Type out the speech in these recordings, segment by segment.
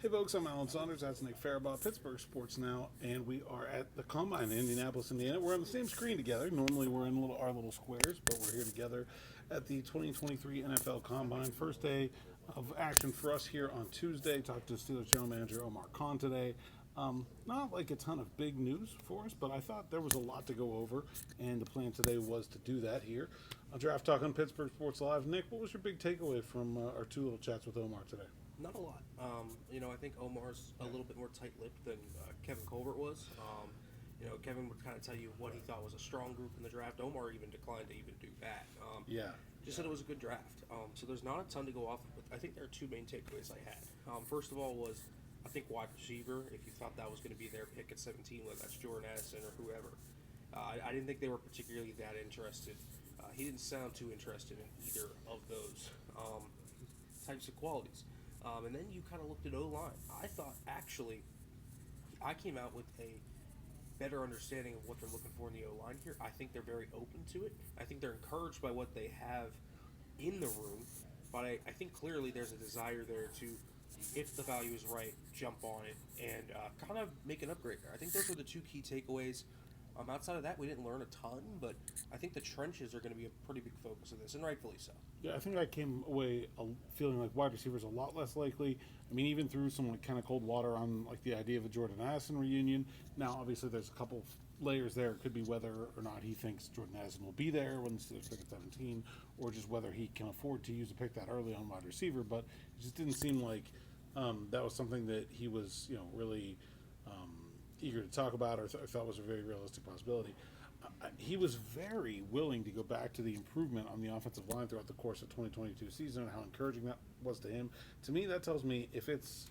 Hey folks, I'm Alan Saunders. That's Nick Farabaugh, Pittsburgh Sports Now, and we are at the Combine in Indianapolis, Indiana. We're on the same screen together. Normally we're in our little squares, but we're here together at the 2023 NFL Combine. First day of action for us here on Tuesday. Talked to Steelers General Manager Omar Khan today. Not like a ton of big news for us, but I thought there was a lot to go over, and the plan today was to do that here. On Draft Talk on Pittsburgh Sports Live. Nick, what was your big takeaway from our two little chats with Omar today? Not a lot. I think Omar's a little bit more tight-lipped than Kevin Colbert was. Kevin would kind of tell you what he thought was a strong group in the draft. Omar even declined to even do that. Just said it was a good draft. So there's not a ton to go off of, but I think there are two main takeaways I had. First of all was, I think wide receiver, if you thought that was going to be their pick at 17, whether that's Jordan Addison or whoever. I didn't think they were particularly that interested. He didn't sound too interested in either of those types of qualities. And then you kind of looked at O-line. I thought, actually, I came out with a better understanding of what they're looking for in the O-line here. I think they're very open to it. I think they're encouraged by what they have in the room. But I think clearly there's a desire there to, if the value is right, jump on it and kind of make an upgrade there. I think those are the two key takeaways. Outside of that, we didn't learn a ton, but I think the trenches are going to be a pretty big focus of this, and rightfully so. Yeah, I think I came away feeling like wide receivers a lot less likely. I mean, even through some kind of cold water on like the idea of a Jordan Addison reunion. Now, obviously, there's a couple layers there. It could be whether or not he thinks Jordan Addison will be there when the Steelers pick at 17, or just whether he can afford to use a pick that early on wide receiver. But it just didn't seem like that was something that he was, really eager to talk about or thought was a very realistic possibility. He was very willing to go back to the improvement on the offensive line throughout the course of 2022 season and how encouraging that was to him. To me, that tells me if it's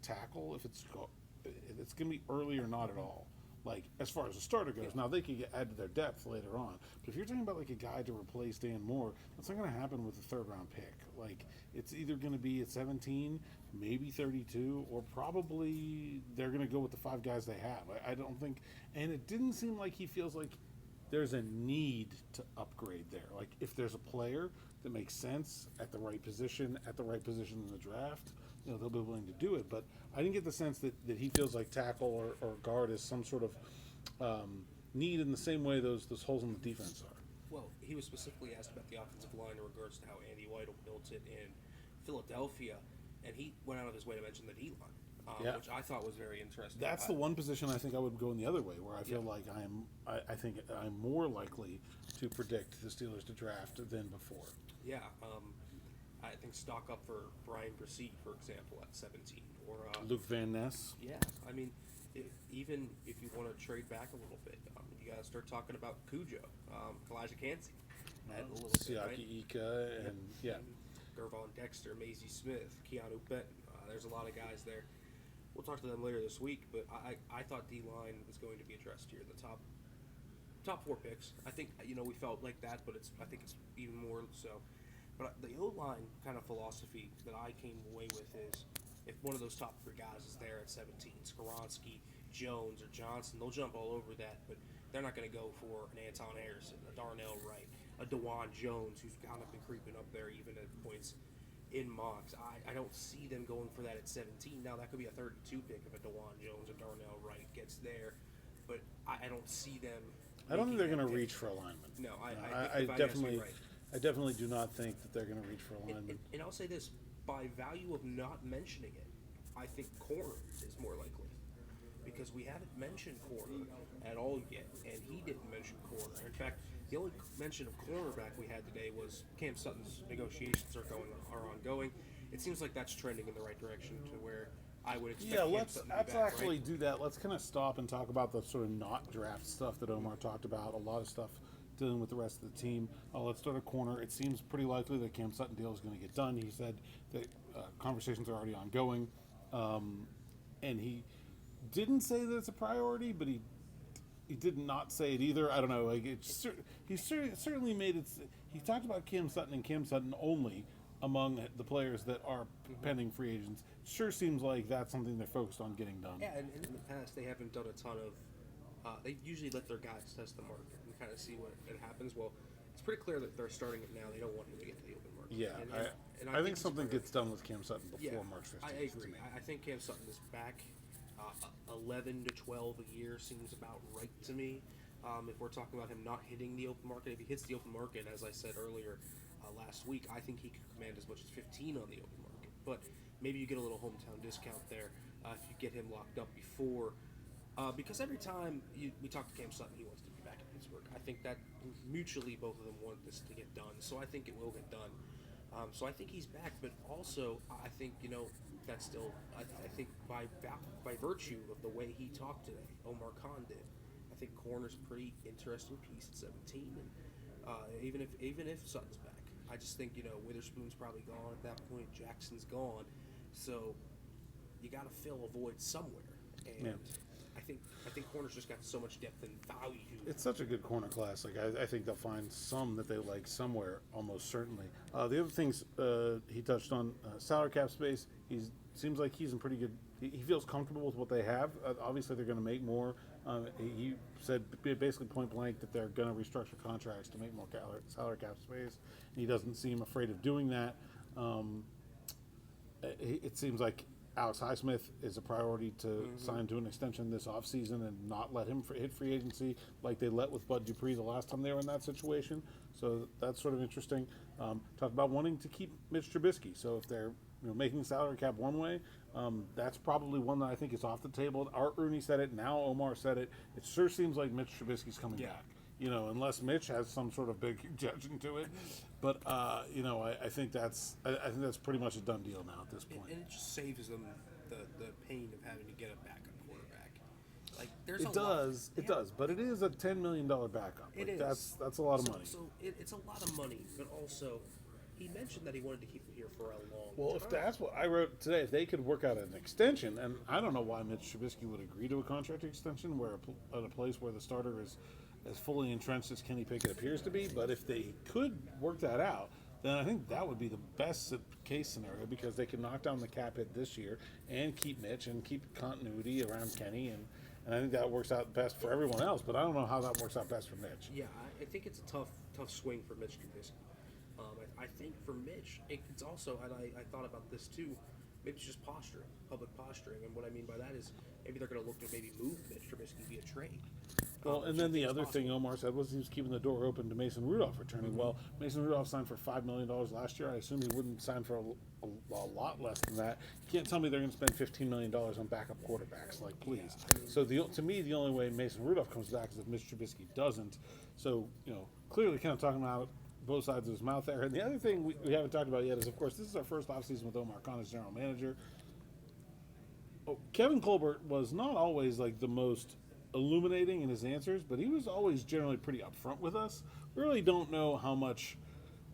tackle, if it's going to be early or not at all. Like, as far as the starter goes, now they could add to their depth later on. But if you're talking about like a guy to replace Dan Moore, that's not going to happen with a third-round pick. Like, it's either going to be at 17, maybe 32, or probably they're going to go with the five guys they have. I don't think, and it didn't seem like he feels like there's a need to upgrade there. Like, if there's a player that makes sense at the right position in the draft, they'll be willing to do it. But I didn't get the sense that he feels like tackle or guard is some sort of need in the same way those holes in the defense are. Well, he was specifically asked about the offensive line in regards to how Andy Weidl built it in Philadelphia, and he went out of his way to mention the D-line, which I thought was very interesting. That's the one position I think I would go in the other way, where I feel like I think I'm more likely to predict the Steelers to draft than before. Yeah, I think stock up for Brian Bresee, for example, at 17. Or Luke Van Ness. Yeah, I mean, even if you want to trade back a little bit, you got to start talking about Cujo, Elijah Cansey, a little Siaki bit, right? Ika, and Gervon Dexter, Maisie Smith, Keanu Benton. There's a lot of guys there. We'll talk to them later this week, but I thought D-line was going to be addressed here. The top four picks. I think, we felt like that, but I think it's even more so. But the O-line kind of philosophy that I came away with is if one of those top three guys is there at 17, Skoronski, Jones, or Johnson, they'll jump all over that, but they're not going to go for an Anton Harrison, a Darnell Wright, a DeJuan Jones, who's kind of been creeping up there even at points in mocks. I don't see them going for that at 17. Now, that could be a 32 pick if a DeJuan Jones or Darnell Wright gets there, but I don't see them. I don't think they're going to reach for alignment. No, I definitely do not think that they're going to reach for alignment. And I'll say this, by value of not mentioning it, I think corner is more likely. Because we haven't mentioned corner at all yet, and he didn't mention corner. In fact, the only mention of cornerback we had today was Cam Sutton's negotiations are ongoing. It seems like that's trending in the right direction to where I would expect Cam Sutton to be back, actually do that. Let's kind of stop and talk about the sort of not draft stuff that Omar talked about. A lot of stuff dealing with the rest of the team. Let's start a corner. It seems pretty likely that Cam Sutton deal is going to get done. He said that conversations are already ongoing, and he didn't say that it's a priority, but he did not say it either. I don't know. Like he certainly made it. He talked about Cam Sutton and Cam Sutton only among the players that are pending free agents. Sure seems like that's something they're focused on getting done. Yeah, and in the past they haven't done a ton of. They usually let their guys test the market and kind of see what happens. Well, it's pretty clear that they're starting it now. They don't want him to get to the open market. Yeah, And I think something gets done with Cam Sutton before March 15th. I agree. I think Cam Sutton is back. 11 to 12 a year seems about right to me. If we're talking about him not hitting the open market, if he hits the open market, as I said earlier last week, I think he could command as much as 15 on the open market. But maybe you get a little hometown discount there if you get him locked up before. Because every time we talk to Cam Sutton, he wants to be back in Pittsburgh. I think that mutually both of them want this to get done. So I think it will get done. So I think he's back, but also I think that's still I think by virtue of the way he talked today, Omar Khan did. I think corner's a pretty interesting piece at 17, and even if Sutton's back, I just think Witherspoon's probably gone at that point. Jackson's gone, so you got to fill a void somewhere, and I think corner's just got so much depth and value. It's such a good corner class. Like I think they'll find some that they like somewhere, almost certainly. The other things he touched on, salary cap space. Seems like he's in pretty good. He feels comfortable with what they have. Obviously, they're going to make more. He said basically point blank that they're going to restructure contracts to make more salary cap space. He doesn't seem afraid of doing that. It seems like Alex Highsmith is a priority to sign to an extension this offseason and not let him hit free agency like they let with Bud Dupree the last time they were in that situation. So that's sort of interesting. Talked about wanting to keep Mitch Trubisky. So if they're making salary cap one way, that's probably one that I think is off the table. Art Rooney said it. Now Omar said it. It sure seems like Mitch Trubisky's coming back. Unless Mitch has some sort of big objection to it. But I think that's pretty much a done deal now at this point. And it just saves them the pain of having to get a backup quarterback. Like it does, but it is a $10 million backup. It is. That's a lot of money. So it's a lot of money, but also he mentioned that he wanted to keep him here for a long time. Well, if that's what I wrote today, if they could work out an extension, and I don't know why Mitch Trubisky would agree to a contract extension where at a place where the starter is as fully entrenched as Kenny Pickett appears to be, but if they could work that out, then I think that would be the best case scenario because they can knock down the cap hit this year and keep Mitch and keep continuity around Kenny, and I think that works out best for everyone else, but I don't know how that works out best for Mitch. Yeah, I think it's a tough swing for Mitch Trubisky. I think for Mitch, it's also, and I thought about this too, maybe it's just posturing, public posturing, and what I mean by that is maybe they're going to look to maybe move Mitch Trubisky via trade. Well, and then the other thing Omar said was he was keeping the door open to Mason Rudolph returning. Mm-hmm. Well, Mason Rudolph signed for $5 million last year. I assume he wouldn't sign for a lot less than that. You can't tell me they're going to spend $15 million on backup quarterbacks. Like, please. Yeah. So to me, the only way Mason Rudolph comes back is if Mitch Trubisky doesn't. So, clearly kind of talking about both sides of his mouth there. And the other thing we haven't talked about yet is, of course, this is our first offseason with Omar Khan as general manager. Kevin Colbert was not always like the most illuminating in his answers, but he was always generally pretty upfront with us. We really don't know how much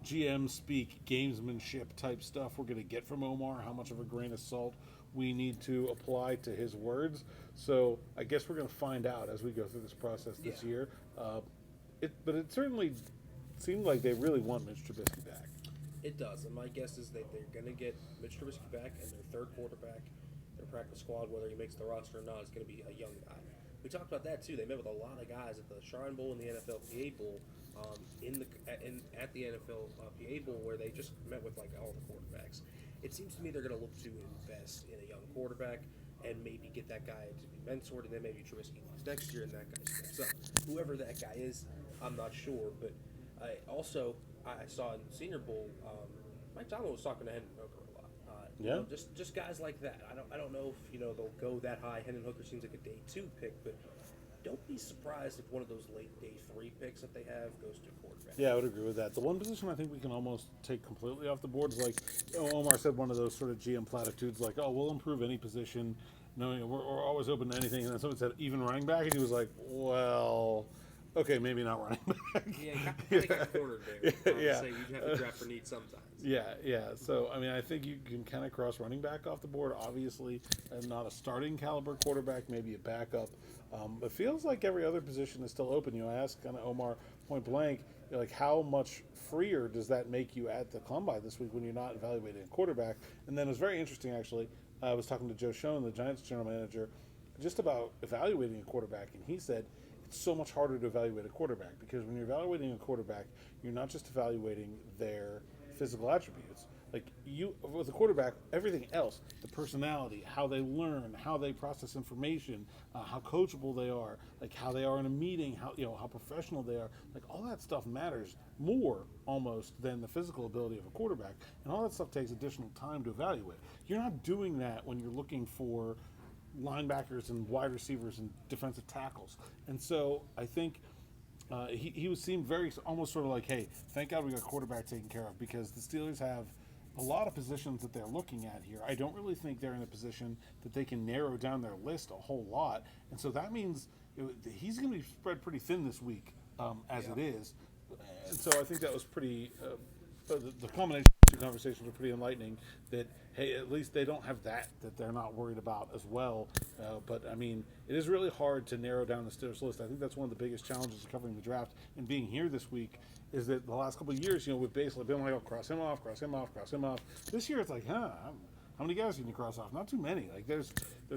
GM speak, gamesmanship type stuff we're going to get from Omar, how much of a grain of salt we need to apply to his words. So I guess we're going to find out as we go through this process this year. But it certainly seemed like they really want Mitch Trubisky back. It does, and my guess is that they're going to get Mitch Trubisky back, and their third quarterback, their practice squad, whether he makes the roster or not, is going to be a young guy. We talked about that too. They met with a lot of guys at the Shrine Bowl and the NFLPA Bowl, at the NFLPA Bowl, where they just met with like all the quarterbacks. It seems to me they're going to look to invest in a young quarterback and maybe get that guy to be mentored, and then maybe Trubisky leaves next year and that guy steps up. Whoever that guy is, I'm not sure, but I saw in Senior Bowl, Mike Tomlin was talking to Hendon Hooker a lot. Just guys like that. I don't know if they'll go that high. Hendon Hooker seems like a day 2 pick, but don't be surprised if one of those late day 3 picks that they have goes to quarterback. Yeah, I would agree with that. The one position I think we can almost take completely off the board is like Omar said, one of those sort of GM platitudes like, "Oh, we'll improve any position. We're always open to anything." And then someone said, "Even running back," and he was like, "Well, okay, maybe not running back." Yeah, you got cornered there. Yeah. Say you have to draft for need sometimes. Yeah. So, I mean, I think you can kind of cross running back off the board. Obviously, not a starting caliber quarterback, maybe a backup. It feels like every other position is still open. I asked kind of Omar point blank, like how much freer does that make you at the combine this week when you're not evaluating a quarterback? And then it was very interesting, actually. I was talking to Joe Schoen, the Giants general manager, just about evaluating a quarterback, and he said so much harder to evaluate a quarterback, because when you're evaluating a quarterback, you're not just evaluating their physical attributes. Like, you, with a quarterback, everything else, the personality, how they learn, how they process information, how coachable they are, like how they are in a meeting, how professional they are, like all that stuff matters more almost than the physical ability of a quarterback, and all that stuff takes additional time to evaluate. You're not doing that when you're looking for linebackers and wide receivers and defensive tackles. And so I think he seemed very almost sort of like, hey, thank God we got quarterback taken care of, because the Steelers have a lot of positions that they're looking at here. I don't really think they're in a position that they can narrow down their list a whole lot, and so that means he's going to be spread pretty thin this week as it is. And so I think that was pretty. The combination of the two conversations were pretty enlightening. That, hey, at least they don't have that they're not worried about as well. But I mean, it is really hard to narrow down the Steelers list. I think that's one of the biggest challenges of covering the draft and being here this week. Is that the last couple of years, we've basically been like, oh, cross him off, cross him off, cross him off. This year, it's like, how many guys can you cross off? Not too many. Like, there's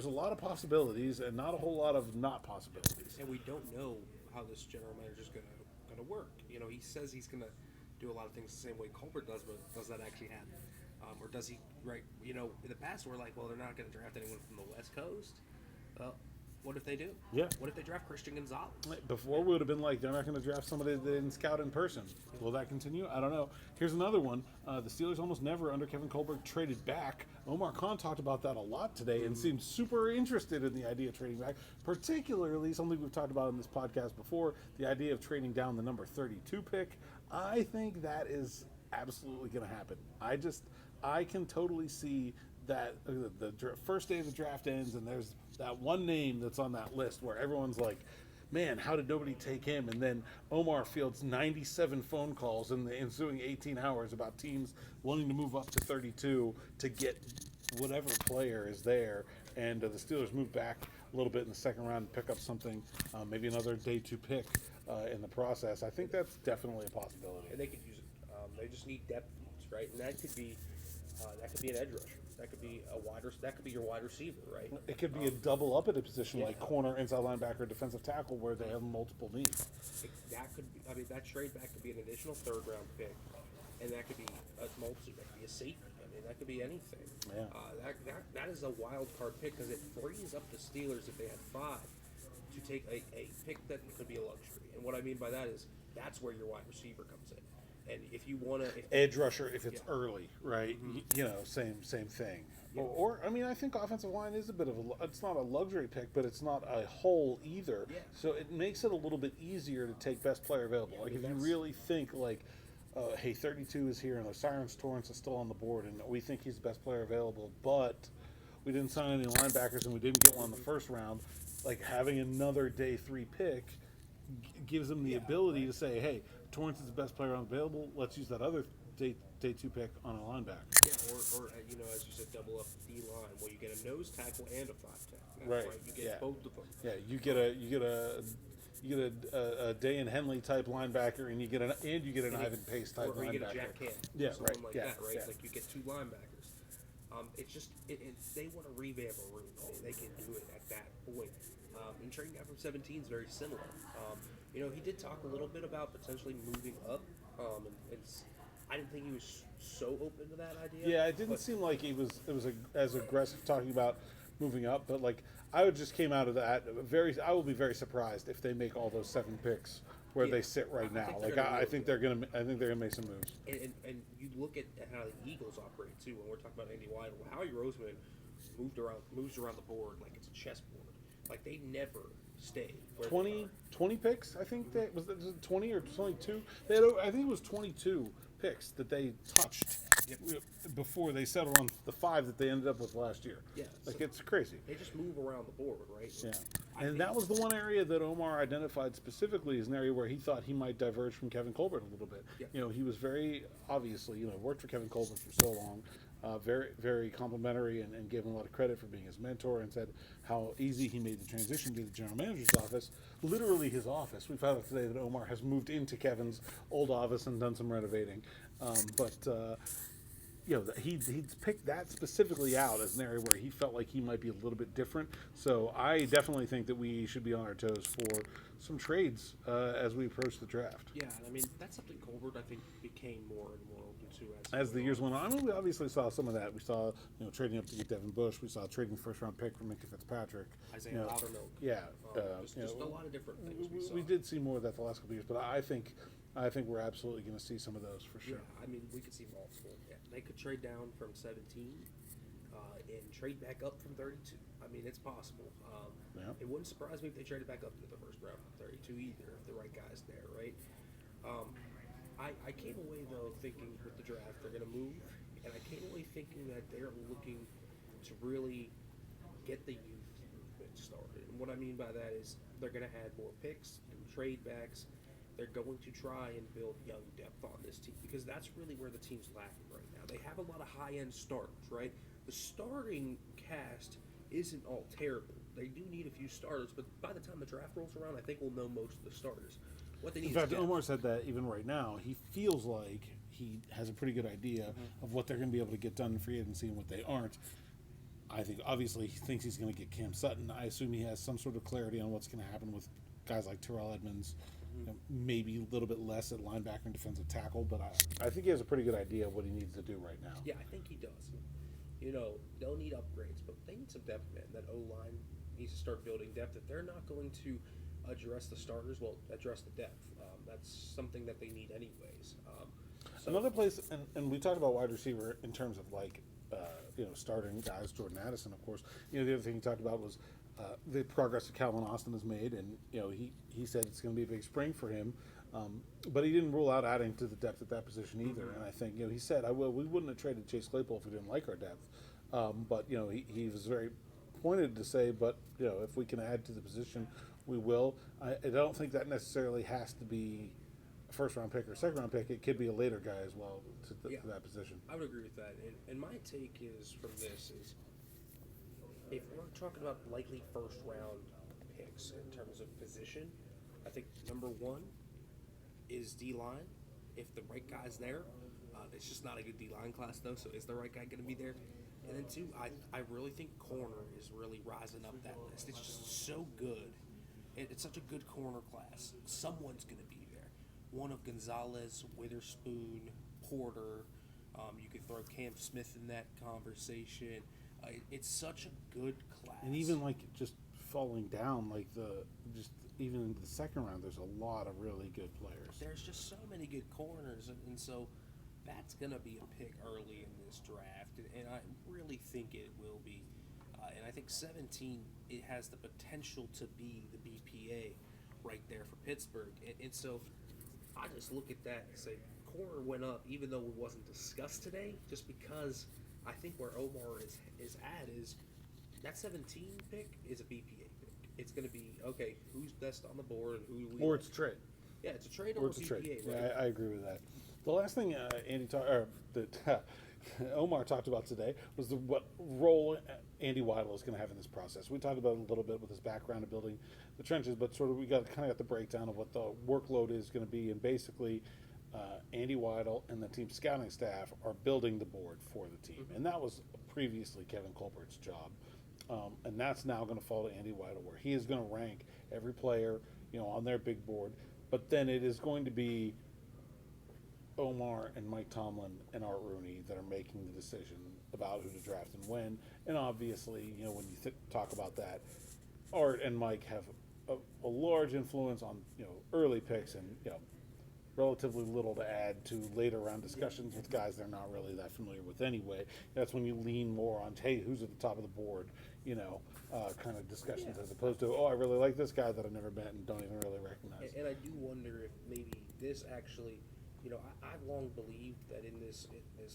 a lot of possibilities and not a whole lot of not possibilities. And we don't know how this general manager is gonna work. He says he's gonna do a lot of things the same way Colbert does, but does that actually happen? Or does he? Right? In the past, we're like, well, they're not gonna draft anyone from the West Coast. What if they do? Yeah. What if they draft Christian Gonzalez? Before, we would have been like, they're not going to draft somebody that didn't scout in person. Will that continue? I don't know. Here's another one. The Steelers almost never, under Kevin Colbert, traded back. Omar Khan talked about that a lot today and seemed super interested in the idea of trading back, particularly something we've talked about in this podcast before, the idea of trading down the number 32 pick. I think that is absolutely going to happen. I can totally see that the first day of the draft ends and there's that one name that's on that list where everyone's like, man, how did nobody take him? And then Omar fields 97 phone calls in the ensuing 18 hours about teams wanting to move up to 32 to get whatever player is there. And the Steelers move back a little bit in the second round and pick up something, maybe another day 2 pick in the process. I think that's definitely a possibility. And they could use it. They just need depth needs, right? And that could be an edge rusher. That could be that could be your wide receiver, right? It could be a double up at a position like corner, inside linebacker, defensive tackle, where they have multiple needs. That could be. I mean, that trade back could be an additional third round pick, and that could be a multi. That could be a safety. I mean, that could be anything. Yeah. That is a wild card pick because it frees up the Steelers if they had 5 to take a pick that could be a luxury. And what I mean by that is that's where your wide receiver comes in. And if you want to edge rusher, if it's early, right? Mm-hmm. Same thing. Yeah. Or I mean, I think offensive line is a bit of it's not a luxury pick, but it's not a hole either. Yeah. So it makes it a little bit easier to take best player available. Like if you really think like, hey, 32 is here and Cyrus Torrance is still on the board, and we think he's the best player available, but we didn't sign any linebackers and we didn't get one in the first round. Like having another day 3 pick gives them the ability to say, hey, Torrance is the best player available. Let's use that other day 2 pick on a linebacker. Yeah, or as you said, double up D line where you get a nose tackle and a 5 tackle. Right. You get both of them. Yeah, you get a Day and Henley type linebacker, and you get an Ivan Pace type linebacker. Or you get a Jack Camp. Yeah, something like that, right? Yeah. Like you get 2 linebackers. It's just they want to revamp a room. They can do it at that point. And trading down from 17 is very similar. He did talk a little bit about potentially moving up. I didn't think he was so open to that idea. Yeah, it didn't seem like it was as aggressive talking about moving up. But like I just came out of that I will be very surprised if they make all those 7 picks where they sit right now. I think they're gonna make some moves. And you look at how the Eagles operate too. When we're talking about Andy White, Howie Roseman moves around the board like it's a chessboard. Like they never stay. 20 picks, I think. That was it 20 or 22. I think it was 22 picks that they touched before they settled on the 5 that they ended up with last year. Yeah, it's crazy. They just move around the board, right? Yeah, and that was the one area that Omar identified specifically as an area where he thought he might diverge from Kevin Colbert a little bit. Yeah. He was very obviously worked for Kevin Colbert for so long. Very, very complimentary and gave him a lot of credit for being his mentor and said how easy he made the transition to the general manager's office, literally his office. We found out today that Omar has moved into Kevin's old office and done some renovating. But he's picked that specifically out as an area where he felt like he might be a little bit different. So I definitely think that we should be on our toes for some trades as we approach the draft. Yeah, I mean that's something Colbert I think became more and more open to As the years went on. I mean, we obviously saw some of that. We saw trading up to get Devin Bush. We saw trading first round pick for Minkah Fitzpatrick. Isaiah Loudermilk. Yeah, just a lot of different things. We did see more of that the last couple of years, but I think we're absolutely going to see some of those for sure. Yeah, I mean, we could see multiple. Yeah, they could trade down from 17 and trade back up from 32. I mean, it's possible. It wouldn't surprise me if they traded back up into the first round from 32 either, if the right guy's there, right? I came away, though, thinking with the draft they're going to move, and I came away thinking that they're looking to really get the youth movement started. And what I mean by that is they're going to add more picks and trade backs. They're going to try and build young depth on this team because that's really where the team's lacking right now. They have a lot of high-end starters, right? The starting cast isn't all terrible. They do need a few starters, but by the time the draft rolls around, I think we'll know most of the starters. What they need In fact, is Omar said that even right now, he feels like he has a pretty good idea of what they're going to be able to get done in free agency and what they aren't. I think, obviously, he thinks he's going to get Cam Sutton. I assume he has some sort of clarity on what's going to happen with guys like Terrell Edmonds, maybe a little bit less at linebacker and defensive tackle, but I think he has a pretty good idea of what he needs to do right now. Yeah, I think he does. They'll need upgrades, but they need some depth, man. That O-line needs to start building depth. If they're not going to address the starters, well, address the depth. That's something that they need anyways. Another place, and we talked about wide receiver in terms of starting guys, Jordan Addison, of course. The other thing he talked about was the progress that Calvin Austin has made, and he said it's going to be a big spring for him, but he didn't rule out adding to the depth at that position either. And I think he said, we wouldn't have traded Chase Claypool if we didn't like our depth, but he was very pointed to say, but if we can add to the position, we will. I don't think that necessarily has to be a first-round pick or a second-round pick. It could be a later guy as well to that position. I would agree with that. And my take is from this is if we're talking about likely first-round picks in terms of position, I think number one is D-line. If the right guy's there, it's just not a good D-line class, though, so is the right guy going to be there? And then two, I really think corner is really rising up that list. It's just so good. It's such a good corner class. Someone's going to be there. One of Gonzalez, Witherspoon, Porter. You could throw Cam Smith in that conversation. It's such a good class. And even just falling down, even in the second round, there's a lot of really good players. There's just so many good corners, and so that's going to be a pick early in this draft, and I really think it will be. And I think 17, it has the potential to be the BPA right there for Pittsburgh. And so I just look at that and say corner went up, even though it wasn't discussed today, just because I think where Omar is at is that 17 pick is a BPA pick. It's going to be, okay, who's best on the board and who do we Or like? it's a trade. Yeah, it's a trade or it's a BPA. trade. Right? Yeah, I agree with that. The last thing Omar talked about today was what role Andy Weidl is going to have in this process. We talked about it a little bit with his background of building the trenches, but sort of we got the breakdown of what the workload is going to be, and basically Andy Weidl and the team scouting staff are building the board for the team, and that was previously Kevin Colbert's job, and that's now going to fall to Andy Weidl, where he is going to rank every player on their big board, but then it is going to be Omar and Mike Tomlin and Art Rooney that are making the decision about who to draft and when. And obviously, when you talk about that, Art and Mike have a large influence on early picks and relatively little to add to later round discussions with guys they're not really that familiar with anyway. That's when you lean more on, hey, who's at the top of the board, kind of discussions, as opposed to, I really like this guy that I've never met and don't even really recognize. And I do wonder if maybe this actually, I've long believed that in this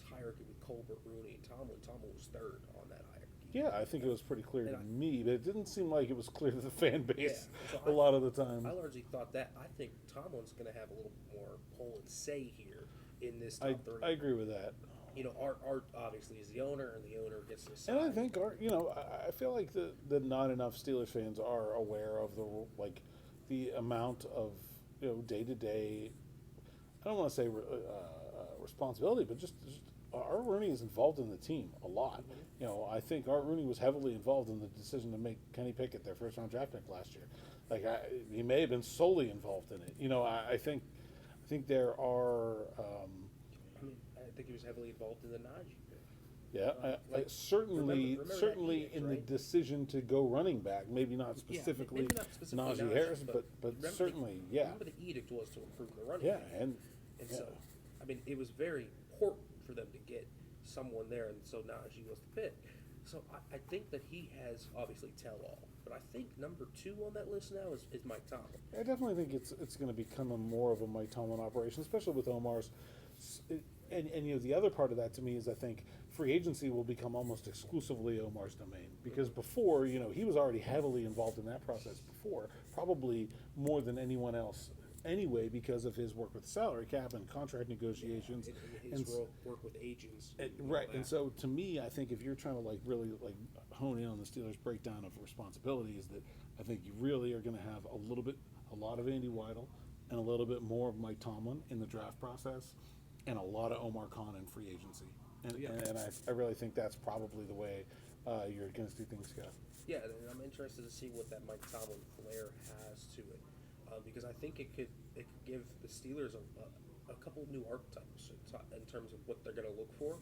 hierarchy with Colbert, Rooney, and Tomlin was third on that hierarchy. Yeah, I think it was pretty clear to me, but it didn't seem like it was clear to the fan base a lot of the time. I largely thought that. I think Tomlin's going to have a little more pull and say here in this top three. I agree with that. Art obviously is the owner, and the owner gets to decide. And I think Art, I feel like the not enough Steelers fans are aware of the amount of day-to-day, I don't want to say responsibility, but just Art Rooney is involved in the team a lot. You know, I think Art Rooney was heavily involved in the decision to make Kenny Pickett their first round draft pick last year. Like, he may have been solely involved in it. You know, I think there are. I think he was heavily involved in the Najee pick. Yeah, certainly in the decision to go running back. Maybe not specifically, maybe not specifically Najee Harris, but certainly, Remember the edict was to improve the running game. and so, I mean, it was very important for them to get someone there, and so Najee was the pick. So I think that he has obviously tell all, but I think number 2 on that list now is Mike Tomlin. I definitely think it's going to become more of a Mike Tomlin operation, especially with Omar's. And you know, the other part of that to me is I think free agency will become almost exclusively Omar's domain, because before, you know, he was already heavily involved in that process before, probably more than anyone else anyway, because of his work with salary cap and contract negotiations, and his work with agents. Right, and so to me, I think if you're trying to really hone in on the Steelers' breakdown of responsibilities, that I think you really are going to have a lot of Andy Weidel, and a little bit more of Mike Tomlin in the draft process, and a lot of Omar Khan in free agency. And I really think that's probably the way you're going to see things go. Yeah, and I'm interested to see what that Mike Tomlin flair has to it, because I think it could give the Steelers a couple new archetypes in terms of what they're going to look for.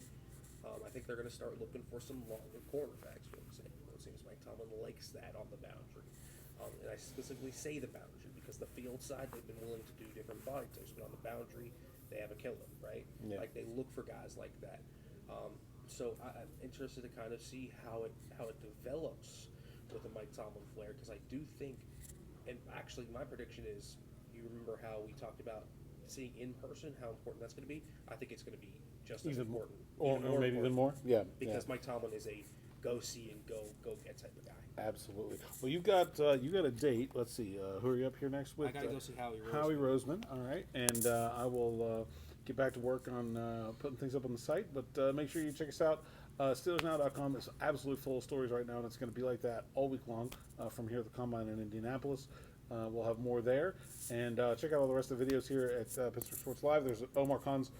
I think they're going to start looking for some longer cornerbacks, for example. It seems Mike Tomlin likes that on the boundary. And I specifically say the boundary because the field side, they've been willing to do different body types, but on the boundary, they have a killer, right? Yeah. Like, they look for guys like that. So I'm interested to kind of see how it develops with the Mike Tomlin flair, because I do think, and actually my prediction is, you remember how we talked about seeing in person how important that's going to be? I think it's going to be just as important. Or maybe even more? Yeah. Because Mike Tomlin is a go see and go get type of guy. Absolutely. Well, you got a date. Let's see. Who are you up here next with? I gotta go see Howie Roseman. Howie Roseman. All right, and I will get back to work on putting things up on the site. But make sure you check us out. SteelersNow.com is absolutely full of stories right now, and it's going to be like that all week long from here at the Combine in Indianapolis. We'll have more there, and check out all the rest of the videos here at Pittsburgh Sports Live. There's Omar Khan's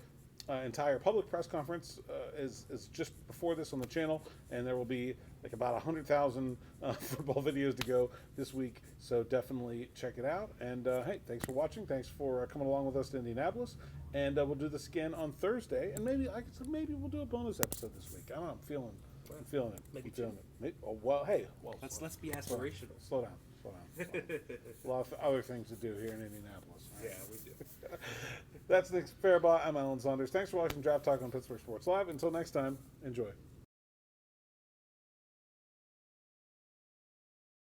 entire public press conference is just before this on the channel, and there will be like about 100,000 football videos to go this week, so definitely check it out. And hey, thanks for watching. Thanks for coming along with us to Indianapolis, and we'll do this again on Thursday, and maybe we'll do a bonus episode this week. I don't know. I'm feeling it. Maybe I'm feeling it. Well, Let's be aspirational. Slow down. A lot of other things to do here in Indianapolis. Right? Yeah, we do. That's Nick Farabaugh. I'm Alan Saunders. Thanks for watching Draft Talk on Pittsburgh Sports Live. Until next time, enjoy.